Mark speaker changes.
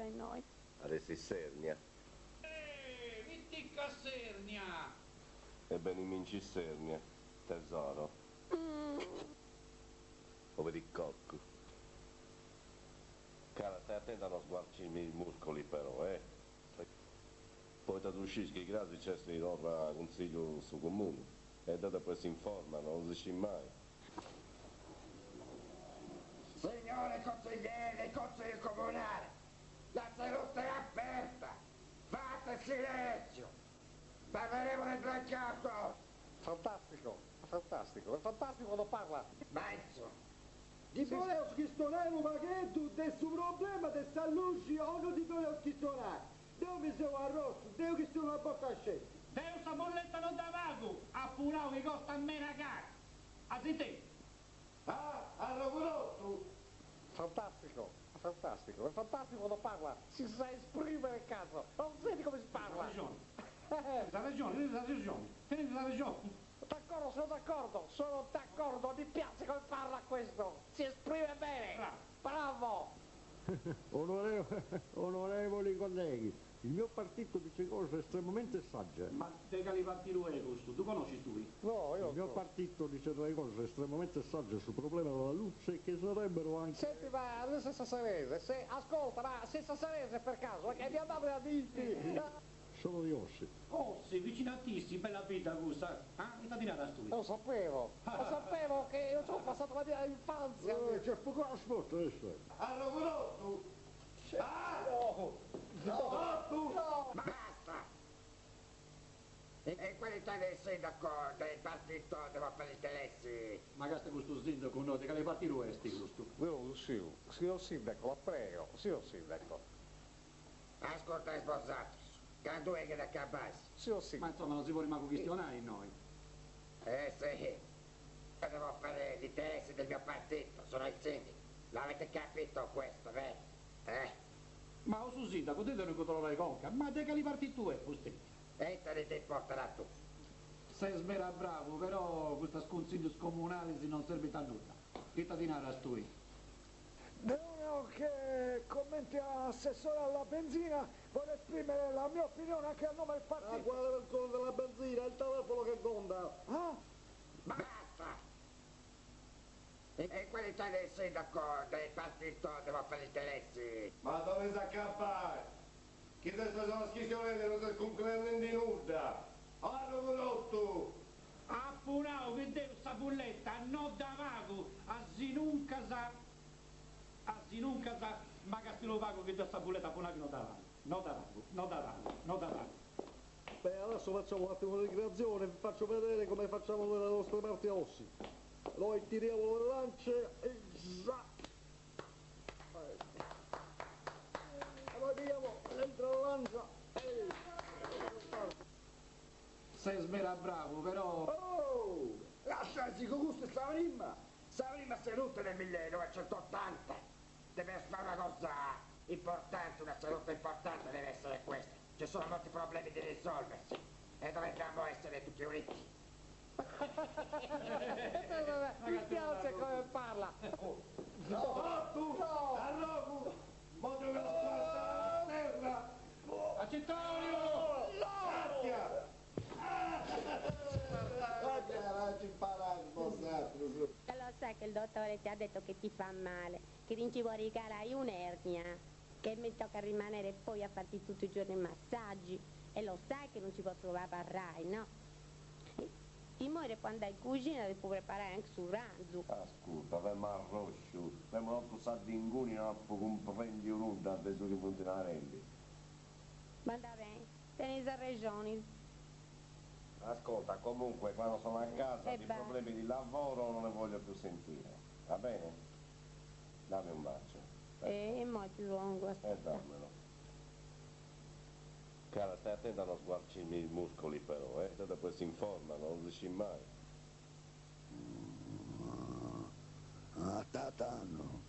Speaker 1: in noi.
Speaker 2: Adesso Sernia.
Speaker 3: Vitti Cassernia!
Speaker 2: E venimi Sernia, tesoro. O vedi cocco. Cara, stai attenta a non sguarcirmi i muscoli però, eh? Poi ti uscisci che i grasi c'è di ora consiglio su comune. E dopo poi si informano, non si dice mai.
Speaker 4: Signore consigliere, consiglio comunale, la salute è aperta, fate silenzio, parleremo del blackout.
Speaker 5: Fantastico, fantastico, è fantastico quando parla.
Speaker 4: Maestro,
Speaker 6: Ti volevo schistonare un maghetto del suo problema del sallucci o non ti volevo schistonare. Devo mi sono arrosto, devo che sono una botta a scena.
Speaker 3: Deus sta bolletta non da vago, a Purao che costa a me una cara. A te.
Speaker 4: hanno conosciuto?
Speaker 5: Fantastico, fantastico, è fantastico quando parla. Si sa esprimere cazzo, non senti come si parla.
Speaker 3: La ragione, tenete la ragione.
Speaker 5: D'accordo, sono d'accordo, mi piace come parla questo, si esprime bene, bravo!
Speaker 6: Onorevoli colleghi, il mio partito dice cose estremamente sagge.
Speaker 3: Ma te che li fatti questo, tu conosci tu?
Speaker 5: No, io
Speaker 6: Il mio partito dice delle cose estremamente sagge sul problema della luce che sarebbero anche...
Speaker 5: Senti, ma adesso sassarese, ascolta, ma sei sassarese per caso, che mi andate a dirti?
Speaker 6: Sono di Ossi.
Speaker 3: Sì, vicinatissimi, bella vita questa, e da tirare a studi.
Speaker 5: Lo sapevo che io ci ho passato la mia infanzia.
Speaker 6: C'è poco ascolto adesso.
Speaker 4: Hanno conosciuto?
Speaker 5: No!
Speaker 4: Basta! E qualità del sindaco del partito devo per interessi.
Speaker 3: Ma che stai questo sindaco, no, te che li fatti questi questo?
Speaker 5: No, signor sindaco, la prego, signor sindaco.
Speaker 4: Ascolta i sposati, che due che da cabassi.
Speaker 5: Signor
Speaker 3: Ma
Speaker 5: sindaco.
Speaker 3: insomma non si può rimanere questionare noi.
Speaker 4: Sì, io devo fare gli interessi del mio partito, sono il sindaco. L'avete capito questo, vero?
Speaker 3: Ma su sindaco, te devi controllare conca, ma te che li parti tu questi?
Speaker 4: E te ne ti porterà tu.
Speaker 3: Sei smera bravo, però questo sconsiglio comunale si non serve a nulla. Che ti dinare a stui?
Speaker 6: Devo che commenti assessore alla benzina, voglio esprimere la mia opinione anche a nome del partito. Ma quale persona della benzina? È il telefono che conta.
Speaker 4: Basta! E qualità del sindaco del partito devo fare gli interessi.
Speaker 2: Ma dove si accappare? Chi te sono schizionelli non si concludono di nuda? Hanno conosciuto!
Speaker 3: A Purao che devo sta bulletta, non da vago, a nunca sa, ma che se lo pago che da sta bulletta a Purao che non da vago.
Speaker 6: Beh, adesso facciamo un attimo di ricreazione, vi faccio vedere come facciamo noi le nostre parti a ossi. Noi tiriamo le lance e già. Allora tiriamo dentro la lancia e...
Speaker 3: Sei smera bravo, però...
Speaker 4: Oh! Lasciarsi con gusto sta rima! Sta rima seduta nel 1980! Deve essere una cosa importante, una seduta importante deve essere questa. Ci sono molti problemi da risolversi e dovremmo essere tutti uniti.
Speaker 5: Mi piace come parla.
Speaker 2: Arrogu! Modo che lo spazza a terra!
Speaker 3: Accettorio!
Speaker 1: E lo sai che il dottore ti ha detto che ti fa male, che non ci vuoi ricarare un'ernia, che mi tocca rimanere poi a farti tutti i giorni massaggi, e lo sai che non ci posso lavorare, no? Ti muore quando andare in cucina ti puoi preparare anche sul ranzo.
Speaker 2: Ascolta, per me arroscio, per me non sa dinguni, non comprendi nulla adesso che funzionare.
Speaker 1: Ma va bene, tenis ragione.
Speaker 2: Ascolta, comunque quando sono a casa di
Speaker 1: basta.
Speaker 2: problemi di lavoro non ne voglio più sentire, va bene? Dammi un bacio.
Speaker 1: E mo ti lungo, aspetta.
Speaker 2: Dammelo. Cara, stai attenta a non sguarcirmi i muscoli però, dopo si informano, non dici mai.
Speaker 6: Tatano.